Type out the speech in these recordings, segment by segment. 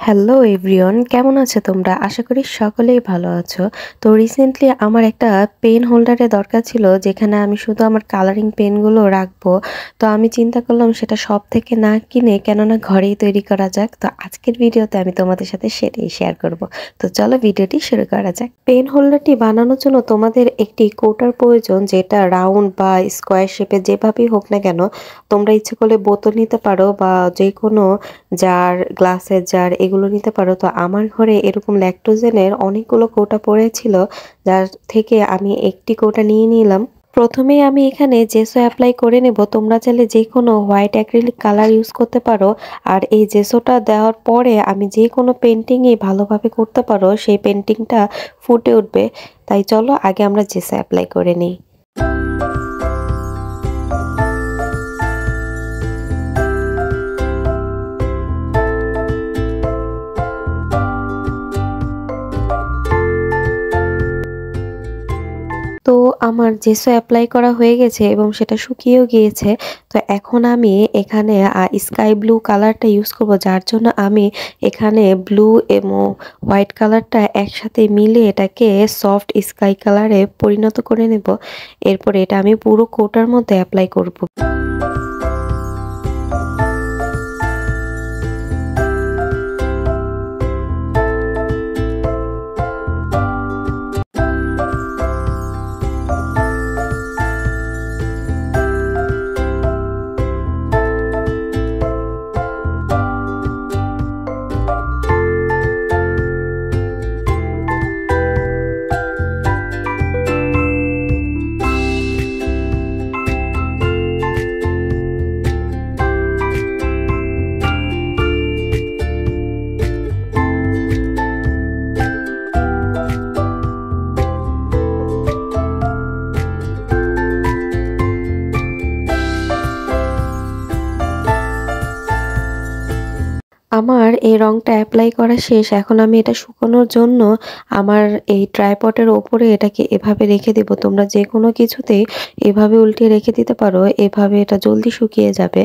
Hello everyone, কেমন আছো তোমরা? আশা করি সকলেই ভালো আছো। তো রিসেন্টলি আমার একটা পেন হোল্ডারের দরকার ছিল, যেখানে আমি শুধু আমার কালারিং পেনগুলো রাখবো। তো আমি চিন্তা করলাম সেটা শপ থেকে না কিনে কেননা ঘরেই তৈরি করা যাক। তো আজকের ভিডিওতে আমি তোমাদের সাথে সেটাই শেয়ার করব। তো চলো ভিডিওটি শুরু করা যাক। পেন হোল্ডারটি বানানোর জন্য তোমাদের একটি কৌটার প্রয়োজন, যেটা রাউন্ড বা স্কোয়ার শেপে যেভাবেই হোক না কেন। তোমরা ইচ্ছে করলে বোতল নিতে পারো বা যে কোনো জার, গ্লাসের জার এগুলো নিতে পারো। তো আমার ঘরে এরকম ল্যাকটোজেনের অনেকগুলো কৌটা পড়েছিল, যার থেকে আমি একটি কৌটা নিয়ে নিলাম। প্রথমেই আমি এখানে জেসো অ্যাপ্লাই করে নেব। তোমরা চাইলে যে কোনো হোয়াইট অ্যাক্রিলিক কালার ইউজ করতে পারো। আর এই জেসোটা দেওয়ার পরে আমি যে কোনো পেন্টিংই ভালোভাবে করতে পারো, সেই পেন্টিংটা ফুটে উঠবে। তাই চলো আগে আমরা জেসো অ্যাপ্লাই করে নিই। তো আমার জেসো অ্যাপ্লাই করা হয়ে গেছে এবং সেটা শুকিয়েও গিয়েছে। তো এখন আমি এখানে স্কাই ব্লু কালারটা ইউজ করব, যার জন্য আমি এখানে ব্লু এবং হোয়াইট কালারটা একসাথে মিলে এটাকে সফট স্কাই কালারে পরিণত করে নেব। এরপরে এটা আমি পুরো কোটার মধ্যে অ্যাপ্লাই করব। আমার এই রংটা অ্যাপ্লাই করা শেষ। এখন আমি এটা শুকানোর জন্য আমার এই ট্রাইপডের ওপরে এটাকে এভাবে রেখে দেব। তোমরা যে কোনো কিছুতেই এভাবে উল্টিয়ে রেখে দিতে পারো, এভাবে এটা জলদি শুকিয়ে যাবে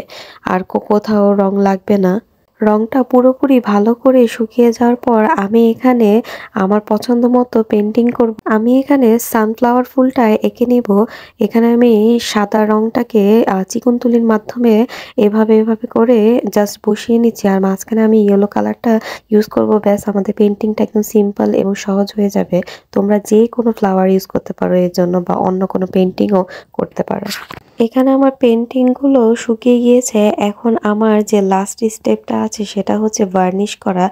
আর কোথাও রং লাগবে না। রংটা পুরোপুরি ভালো করে শুকিয়ে যাওয়ার পর আমি এখানে আমার পছন্দ মতো পেন্টিং করব। আমি এখানে সানফ্লাওয়ার ফুলটা এঁকে নেব। এখানে আমি সাদা রংটাকে চিকন তুলির মাধ্যমে এভাবে এভাবে করে জাস্ট বসিয়ে নিচ্ছি, আর মাঝখানে আমি ইয়েলো কালারটা ইউজ করব। ব্যাস, আমাদের পেন্টিংটা একদম সিম্পল এবং সহজ হয়ে যাবে। তোমরা যে কোনো ফ্লাওয়ার ইউজ করতে পারো এর জন্য, বা অন্য কোনো পেন্টিংও করতে পারো। এখানে আমার পেন্টিংগুলো শুকিয়ে গিয়েছে। এখন আমার যে লাস্ট স্টেপটা আছে সেটা হচ্ছে ভার্নিশ করা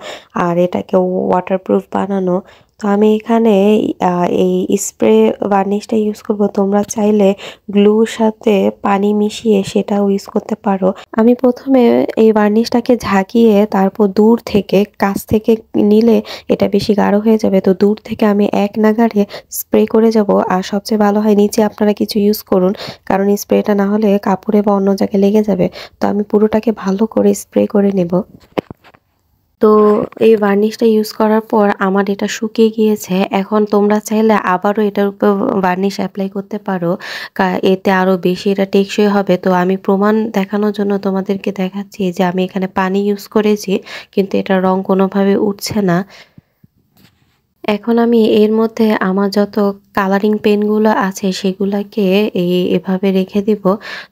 আর এটাকে ওয়াটারপ্রুফ বানানো। তো আমি এখানে এই স্প্রে ভার্নিশটা ইউজ করব। তোমরা চাইলে গ্লুর সাথে পানি মিশিয়ে সেটাও ইউজ করতে পারো। আমি প্রথমে এই ভার্নিশটাকে ঝাঁকিয়ে তারপর দূর থেকে, কাছ থেকে নিলে এটা বেশি গাঢ় হয়ে যাবে। তো দূর থেকে আমি এক নাগাড়ে স্প্রে করে যাব। আর সবচেয়ে ভালো হয় নিচে আপনারা কিছু ইউজ করুন, কারণ স্প্রেটা না হলে কাপড়ে বা অন্য জায়গায় লেগে যাবে। তো আমি পুরোটাকে ভালো করে স্প্রে করে নেব। তো এই ভার্নিশটা ইউজ করার পর আমার এটা শুকিয়ে গিয়েছে। এখন তোমরা চাইলে আবারও এটার উপর ভার্নিশ অ্যাপ্লাই করতে পারো, এতে আরও বেশি এটা টেকসই হবে। তো আমি প্রমাণ দেখানোর জন্য তোমাদেরকে দেখাচ্ছি যে আমি এখানে পানি ইউজ করেছি, কিন্তু এটার রং কোনোভাবে উঠছে না। এখন আমি এর মধ্যে আমার যত কালারিং পেনগুলো আছে সেগুলাকে এভাবে রেখে দিব।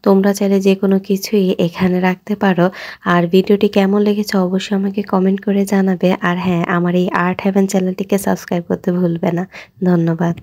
তোমরা চাইলে যে কোনো কিছুই এখানে রাখতে পারো। আর ভিডিওটি কেমন লেগেছে অবশ্যই আমাকে কমেন্ট করে জানাবে। আর হ্যাঁ, আমার এই আর্ট হেভেন চ্যানেলটিকে সাবস্ক্রাইব করতে ভুলবে না। ধন্যবাদ।